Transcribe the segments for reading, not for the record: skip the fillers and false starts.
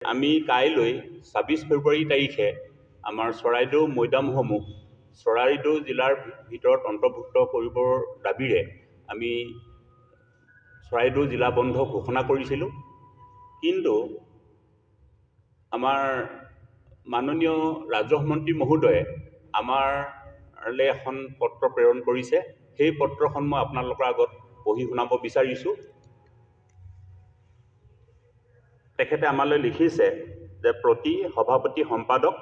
আমি কাইলৈ ২৬ ফেব্ৰুৱাৰী তাৰিখে আমাৰ চৰাইদেউ মৈদামসমূহ চৰাইদেউ জিলাৰ ভিতৰত অন্তৰ্ভুক্ত কৰিবৰ দাবীৰে আমি চৰাইদেউ জিলা বন্ধ ঘোষণা কৰিছিলোঁ। কিন্তু আমাৰ মাননীয় ৰাজহ মন্ত্ৰী মহোদয়ে আমাৰলৈ এখন পত্ৰ প্ৰেৰণ কৰিছে। সেই পত্ৰখন মই আপোনালোকৰ আগত পঢ়ি শুনাব বিচাৰিছোঁ। তেখেতে আমালৈ লিখিছে যে প্ৰতি সভাপতি সম্পাদক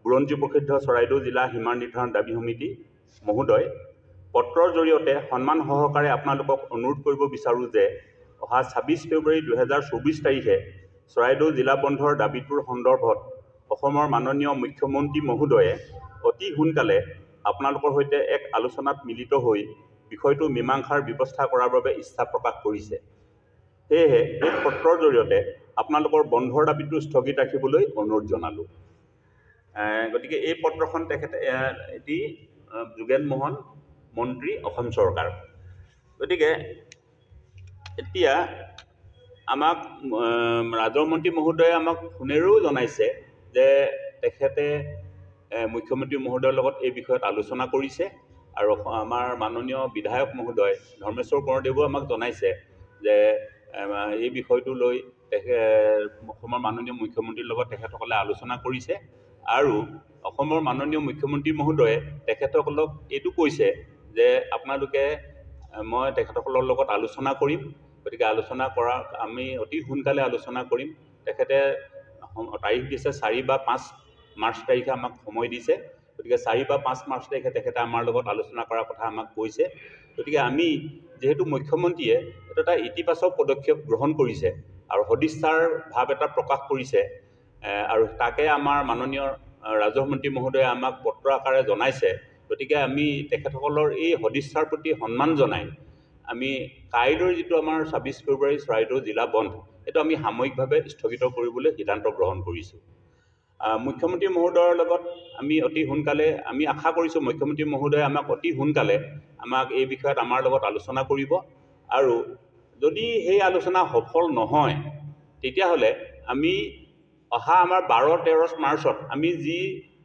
বুৰঞ্জী প্ৰসিদ্ধ চৰাইদেউ জিলা সীমা নিৰ্ধাৰণ দাবী সমিতি মহোদয়, পত্ৰৰ জৰিয়তে সন্মান সহকাৰে আপোনালোকক অনুৰোধ কৰিব বিচাৰোঁ যে অহা ২৬ ফেব্ৰুৱাৰী ২০২৪ তাৰিখে চৰাইদেউ জিলা বন্ধৰ দাবীটোৰ সন্দৰ্ভত অসমৰ মাননীয় মুখ্যমন্ত্ৰী মহোদয়ে অতি সোনকালে আপোনালোকৰ সৈতে এক আলোচনাত মিলিত হৈ বিষয়টো মীমাংসাৰ ব্যৱস্থা কৰাৰ বাবে ইচ্ছা প্ৰকাশ কৰিছে। সেয়েহে এই পত্ৰৰ জৰিয়তে আপোনালোকৰ বন্ধৰ দাবীটো স্থগিত ৰাখিবলৈ অনুৰোধ জনালোঁ। গতিকে এই পত্ৰখন তেখেতে এটি যোগেন মোহন মন্ত্ৰী, অসম চৰকাৰ। গতিকে এতিয়া আমাক ৰাজহ মন্ত্ৰী মহোদয়ে আমাক ফোনেৰেও জনাইছে যে তেখেতে মুখ্যমন্ত্ৰী মহোদয়ৰ লগত এই বিষয়ত আলোচনা কৰিছে আৰু আমাৰ মাননীয় বিধায়ক মহোদয় ধৰ্মেশ্বৰ বৰদেৱেও আমাক জনাইছে যে এই বিষয়টো লৈ অসমৰ মাননীয় মুখ্যমন্ত্ৰীৰ লগত তেখেতসকলে আলোচনা কৰিছে আৰু অসমৰ মাননীয় মুখ্যমন্ত্ৰী মহোদয়ে তেখেতসকলক এইটো কৈছে যে আপোনালোকে মই তেখেতসকলৰ লগত আলোচনা কৰিম। গতিকে আলোচনা কৰা আমি অতি সোনকালে আলোচনা কৰিম। তেখেতে তাৰিখ দিছে ৪ বা ৫ মাৰ্চ তাৰিখে আমাক সময় দিছে। গতিকে ৪ বা ৫ মাৰ্চ তাৰিখে তেখেতে আমাৰ লগত আলোচনা কৰাৰ কথা আমাক কৈছে। গতিকে আমি যিহেতু মুখ্যমন্ত্ৰীয়ে এটা ইতিবাচক পদক্ষেপ গ্ৰহণ কৰিছে আৰু সদিচ্ছাৰ ভাৱ এটা প্ৰকাশ কৰিছে আৰু তাকে আমাৰ মাননীয় ৰাজহ মন্ত্ৰী মহোদয়ে আমাক পত্ৰ আকাৰে জনাইছে। গতিকে আমি তেখেতসকলৰ এই সদিচ্ছাৰ প্ৰতি সন্মান জনাই আমি কাইলৈৰ যিটো আমাৰ ২৬ ফেব্ৰুৱাৰী চৰাইদেউ জিলা বন্ধ, এইটো আমি সাময়িকভাৱে স্থগিত কৰিবলৈ সিদ্ধান্ত গ্ৰহণ কৰিছোঁ। মুখ্যমন্ত্ৰী মহোদয়ৰ লগত আমি অতি সোনকালে আমি আশা কৰিছোঁ মুখ্যমন্ত্ৰী মহোদয়ে আমাক অতি সোনকালে আমাক এই বিষয়ত আমাৰ লগত আলোচনা কৰিব আৰু যদি সেই আলোচনা সফল নহয় তেতিয়াহ'লে আমি অহা আমাৰ ১২-১৩ মাৰ্চত আমি যি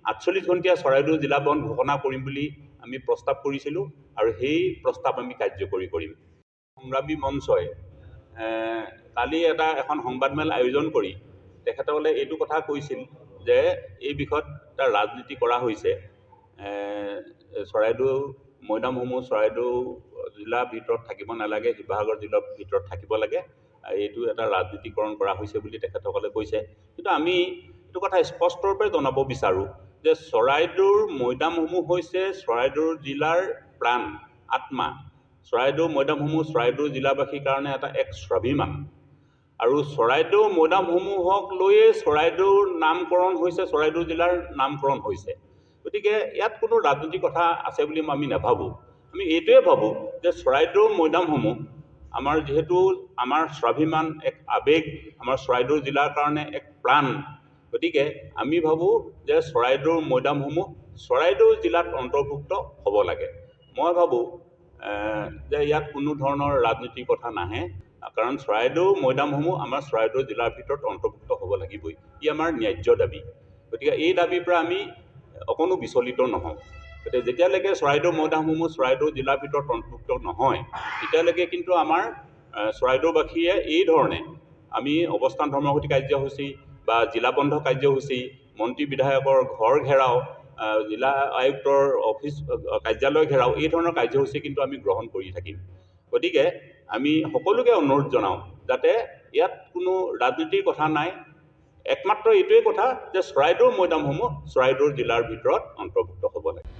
৪৮ ঘণ্টীয়া চৰাইদেউ জিলা বন্ধ ঘোষণা কৰিম বুলি আমি প্ৰস্তাৱ কৰিছিলোঁ আৰু সেই প্ৰস্তাৱ আমি কাৰ্যকৰী কৰিম। সংগ্ৰামী মঞ্চই কালি এখন সংবাদমেল আয়োজন কৰি তেখেতসকলে এইটো কথা কৈছিল যে এই বিষয়ত এটা ৰাজনীতি কৰা হৈছে। চৰাইদেউ মৈদামসমূহ চৰাইদেউ জিলাৰ ভিতৰত থাকিব নালাগে, শিৱসাগৰ জিলাৰ ভিতৰত থাকিব লাগে, এইটো এটা ৰাজনীতিকৰণ কৰা হৈছে বুলি তেখেতসকলে কৈছে। কিন্তু আমি এইটো কথা স্পষ্টৰূপে জনাব বিচাৰোঁ যে চৰাইদেউৰ মৈদামসমূহ হৈছে চৰাইদেউ জিলাৰ প্ৰাণ, আত্মা। চৰাইদেউ মৈদামসমূহ চৰাইদেউ জিলাবাসীৰ কাৰণে এক স্বাভিমান আৰু চৰাইদেউ মৈদামসমূহক লৈয়ে চৰাইদেউৰ নামকৰণ হৈছে, চৰাইদেউ জিলাৰ নামকৰণ হৈছে। গতিকে ইয়াত কোনো ৰাজনীতিৰ কথা আছে বুলি আমি নাভাবোঁ। আমি এইটোৱে ভাবোঁ যে চৰাইদেউ মৈদামসমূহ আমাৰ যিহেতু আমাৰ স্বাভিমান, এক আৱেগ, আমাৰ চৰাইদেউ জিলাৰ কাৰণে এক প্ৰাণ। গতিকে আমি ভাবোঁ যে চৰাইদেউৰ মৈদামসমূহ চৰাইদেউ জিলাত অন্তৰ্ভুক্ত হ'ব লাগে। মই ভাবোঁ যে ইয়াত কোনো ধৰণৰ ৰাজনীতিৰ কথা নাহে, কাৰণ চৰাইদেউ মৈদামসমূহ আমাৰ চৰাইদেউ জিলাৰ ভিতৰত অন্তৰ্ভুক্ত হ'ব লাগিবই। ই আমাৰ ন্যায্য দাবী। গতিকে এই দাবীৰ পৰা আমি অকণো বিচলিত নহওঁ। গতিকে যেতিয়ালৈকে চৰাইদেউ মৈদামসমূহ চৰাইদেউ জিলাৰ ভিতৰত অন্তৰ্ভুক্ত নহয় তেতিয়ালৈকে কিন্তু আমাৰ চৰাইদেউবাসীয়ে এই ধৰণে আমি অৱস্থান ধৰ্মঘটী কাৰ্যসূচী বা জিলা বন্ধ কাৰ্যসূচী, মন্ত্ৰী বিধায়কৰ ঘৰ ঘেৰাও, জিলা আয়ুক্তৰ অফিচ কাৰ্যালয় ঘেৰাও, এই ধৰণৰ কাৰ্যসূচী কিন্তু আমি গ্ৰহণ কৰি থাকিম। গতিকে আমি সকলোকে অনুৰোধ জনাওঁ যাতে ইয়াত কোনো ৰাজনীতিৰ কথা নাই। একমাত্ৰ এইটোৱে কথা যে চৰাইদেউৰ মৈদামসমূহ চৰাইদেউ জিলাৰ ভিতৰত অন্তৰ্ভুক্ত হ'ব লাগে।